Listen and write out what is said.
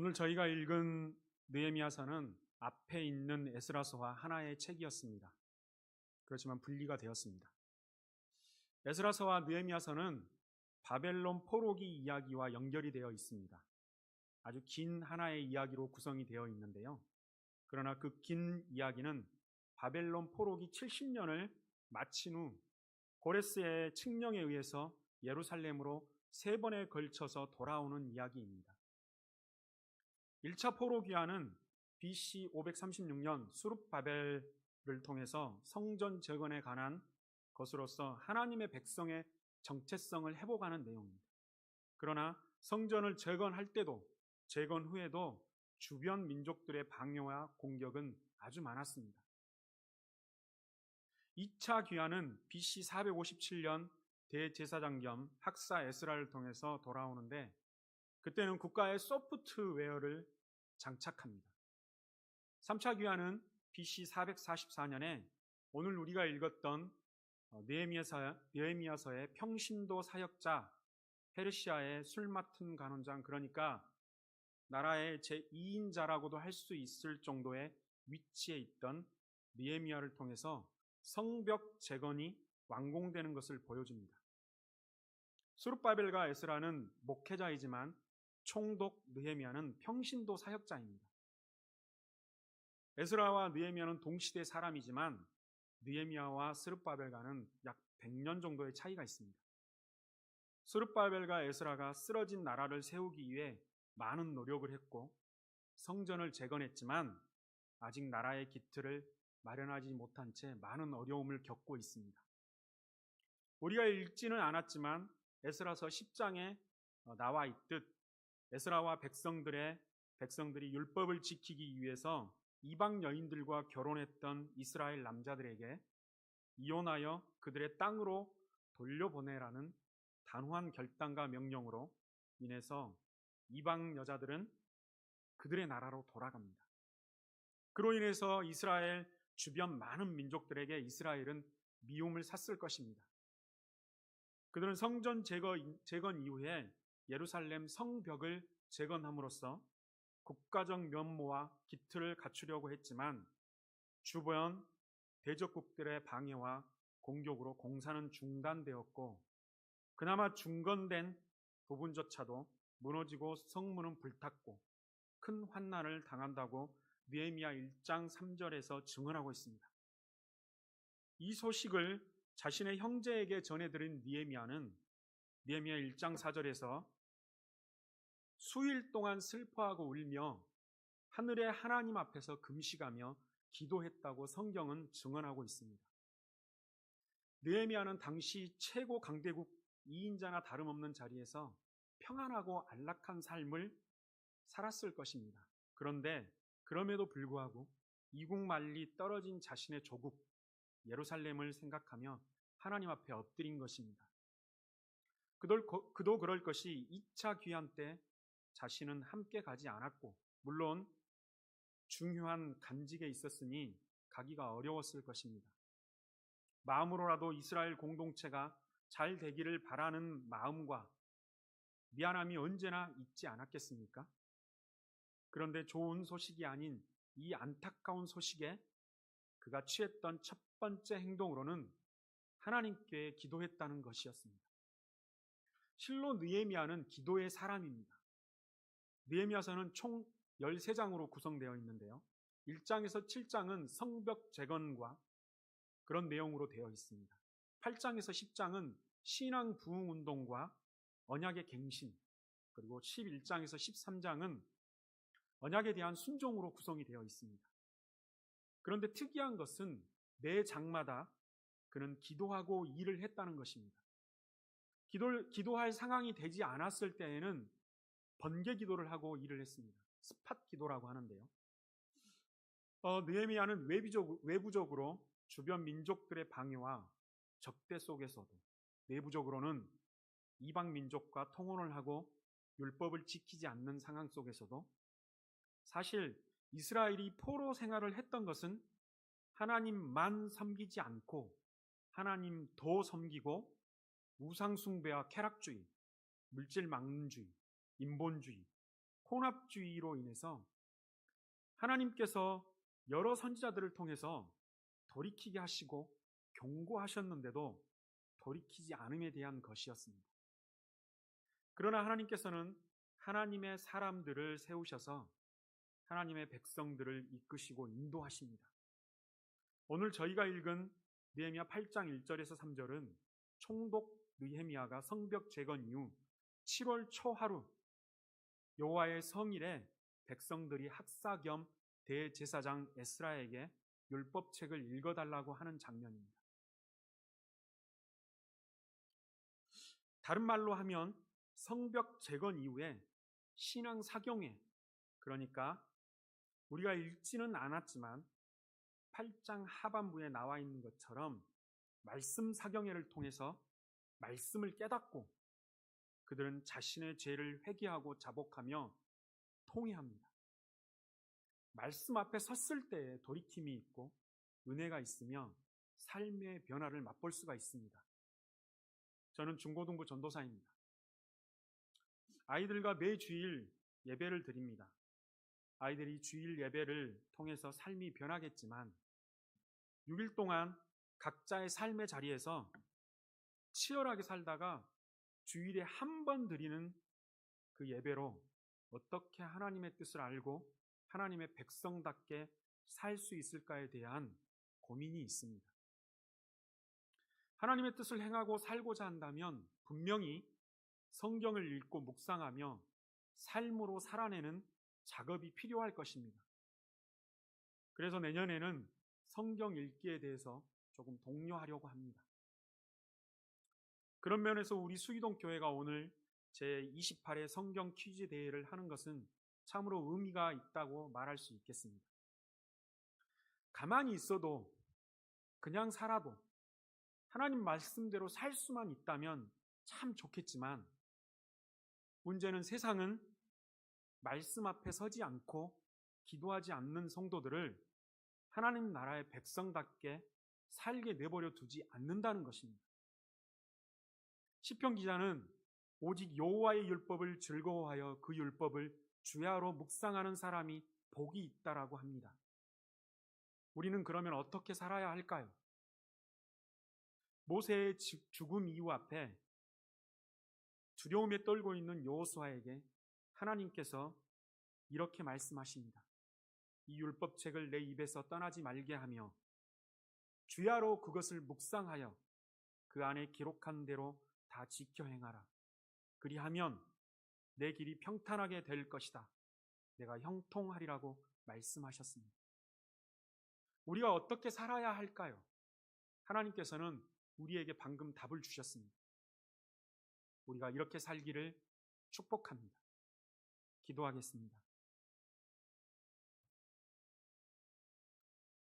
오늘 저희가 읽은 느헤미야서는 앞에 있는 에스라서와 하나의 책이었습니다. 그렇지만 분리가 되었습니다. 에스라서와 느헤미야서는 바벨론 포로기 이야기와 연결이 되어 있습니다. 아주 긴 하나의 이야기로 구성이 되어 있는데요. 그러나 그 긴 이야기는 바벨론 포로기 70년을 마친 후 고레스의 칙령에 의해서 예루살렘으로 3번에 걸쳐서 돌아오는 이야기입니다. 1차 포로기한은 BC 536년 수룹바벨을 통해서 성전 재건에 관한 것으로서 하나님의 백성의 정체성을 회복하는 내용입니다. 그러나 성전을 재건할 때도 재건 후에도 주변 민족들의 방해와 공격은 아주 많았습니다. 2차 귀환은 BC 457년 대제사장 겸 학사 에스라를 통해서 돌아오는데 그때는 국가의 소프트웨어를 장착합니다. 3차 귀환은 BC 444년에 오늘 우리가 읽었던 느헤미야서의 평신도 사역자 페르시아의 술 맡은 간원장, 그러니까 나라의 제2인자라고도 할 수 있을 정도의 위치에 있던 느헤미야를 통해서 성벽 재건이 완공되는 것을 보여줍니다. 수룹바벨과 에스라는 목회자이지만 총독 느헤미야는 평신도 사역자입니다. 에스라와 느헤미야는 동시대 사람이지만 느헤미야와 스룹바벨과는 약 100년 정도의 차이가 있습니다. 스룹바벨과 에스라가 쓰러진 나라를 세우기 위해 많은 노력을 했고 성전을 재건했지만 아직 나라의 기틀을 마련하지 못한 채 많은 어려움을 겪고 있습니다. 우리가 읽지는 않았지만 에스라서 10장에 나와 있듯 에스라와 백성들이 율법을 지키기 위해서 이방 여인들과 결혼했던 이스라엘 남자들에게 이혼하여 그들의 땅으로 돌려보내라는 단호한 결단과 명령으로 인해서 이방 여자들은 그들의 나라로 돌아갑니다. 그로 인해서 이스라엘 주변 많은 민족들에게 이스라엘은 미움을 샀을 것입니다. 그들은 성전 재건 이후에 예루살렘 성벽을 재건함으로써 국가적 면모와 기틀을 갖추려고 했지만 주변 대적국들의 방해와 공격으로 공사는 중단되었고 그나마 중건된 부분조차도 무너지고 성문은 불탔고 큰 환난을 당한다고 느헤미야 1장 3절에서 증언하고 있습니다. 이 소식을 자신의 형제에게 전해드린 느헤미야는 느헤미야 1장 4절에서 수일 동안 슬퍼하고 울며 하늘의 하나님 앞에서 금식하며 기도했다고 성경은 증언하고 있습니다. 느헤미야는 당시 최고 강대국 2인자나 다름없는 자리에서 평안하고 안락한 삶을 살았을 것입니다. 그런데 그럼에도 불구하고 이국만리 떨어진 자신의 조국 예루살렘을 생각하며 하나님 앞에 엎드린 것입니다. 그도 그럴 것이 2차 귀환 때 자신은 함께 가지 않았고 물론 중요한 간직에 있었으니 가기가 어려웠을 것입니다. 마음으로라도 이스라엘 공동체가 잘 되기를 바라는 마음과 미안함이 언제나 있지 않았겠습니까? 그런데 좋은 소식이 아닌 이 안타까운 소식에 그가 취했던 첫 번째 행동으로는 하나님께 기도했다는 것이었습니다. 실로 느헤미야는 기도의 사람입니다. 느헤미야서는 총 13장으로 구성되어 있는데요. 1장에서 7장은 성벽 재건과 그런 내용으로 되어 있습니다. 8장에서 10장은 신앙 부흥 운동과 언약의 갱신, 그리고 11장에서 13장은 언약에 대한 순종으로 구성이 되어 있습니다. 그런데 특이한 것은 매 장마다 그는 기도하고 일을 했다는 것입니다. 기도할 상황이 되지 않았을 때에는 번개 기도를 하고 일을 했습니다. 스팟 기도라고 하는데요. 느헤미야는 외부적으로 주변 민족들의 방해와 적대 속에서도 내부적으로는 이방 민족과 통혼을 하고 율법을 지키지 않는 상황 속에서도 사실 이스라엘이 포로 생활을 했던 것은 하나님만 섬기지 않고 하나님 더 섬기고 우상 숭배와 쾌락주의, 물질 망론주의, 인본주의, 혼합주의로 인해서 하나님께서 여러 선지자들을 통해서 돌이키게 하시고 경고하셨는데도 돌이키지 않음에 대한 것이었습니다. 그러나 하나님께서는 하나님의 사람들을 세우셔서 하나님의 백성들을 이끄시고 인도하십니다. 오늘 저희가 읽은 느헤미야 8장 1절에서 3절은 총독 느헤미야가 성벽 재건 이후 7월 초하루 여호와의 성일에 백성들이 학사 겸 대제사장 에스라에게 율법책을 읽어달라고 하는 장면입니다. 다른 말로 하면 성벽 재건 이후에 신앙 사경회, 그러니까 우리가 읽지는 않았지만 8장 하반부에 나와 있는 것처럼 말씀 사경회를 통해서 말씀을 깨닫고 그들은 자신의 죄를 회개하고 자복하며 통회합니다. 말씀 앞에 섰을 때에 돌이킴이 있고 은혜가 있으며 삶의 변화를 맛볼 수가 있습니다. 저는 중고등부 전도사입니다. 아이들과 매주일 예배를 드립니다. 아이들이 주일 예배를 통해서 삶이 변하겠지만 6일 동안 각자의 삶의 자리에서 치열하게 살다가 주일에 한 번 드리는 그 예배로 어떻게 하나님의 뜻을 알고 하나님의 백성답게 살 수 있을까에 대한 고민이 있습니다. 하나님의 뜻을 행하고 살고자 한다면 분명히 성경을 읽고 묵상하며 삶으로 살아내는 작업이 필요할 것입니다. 그래서 내년에는 성경 읽기에 대해서 조금 독려하려고 합니다. 그런 면에서 우리 수기동 교회가 오늘 제28회 성경 퀴즈 대회를 하는 것은 참으로 의미가 있다고 말할 수 있겠습니다. 가만히 있어도 그냥 살아도 하나님 말씀대로 살 수만 있다면 참 좋겠지만 문제는 세상은 말씀 앞에 서지 않고 기도하지 않는 성도들을 하나님 나라의 백성답게 살게 내버려 두지 않는다는 것입니다. 시편 기자는 오직 여호와의 율법을 즐거워하여 그 율법을 주야로 묵상하는 사람이 복이 있다라고 합니다. 우리는 그러면 어떻게 살아야 할까요? 모세의 죽음 이후 앞에 두려움에 떨고 있는 여호수아에게 하나님께서 이렇게 말씀하십니다. 이 율법책을 내 입에서 떠나지 말게 하며 주야로 그것을 묵상하여 그 안에 기록한 대로 다 지켜 행하라. 그리하면 내 길이 평탄하게 될 것이다. 내가 형통하리라고 말씀하셨습니다. 우리가 어떻게 살아야 할까요? 하나님께서는 우리에게 방금 답을 주셨습니다. 우리가 이렇게 살기를 축복합니다. 기도하겠습니다.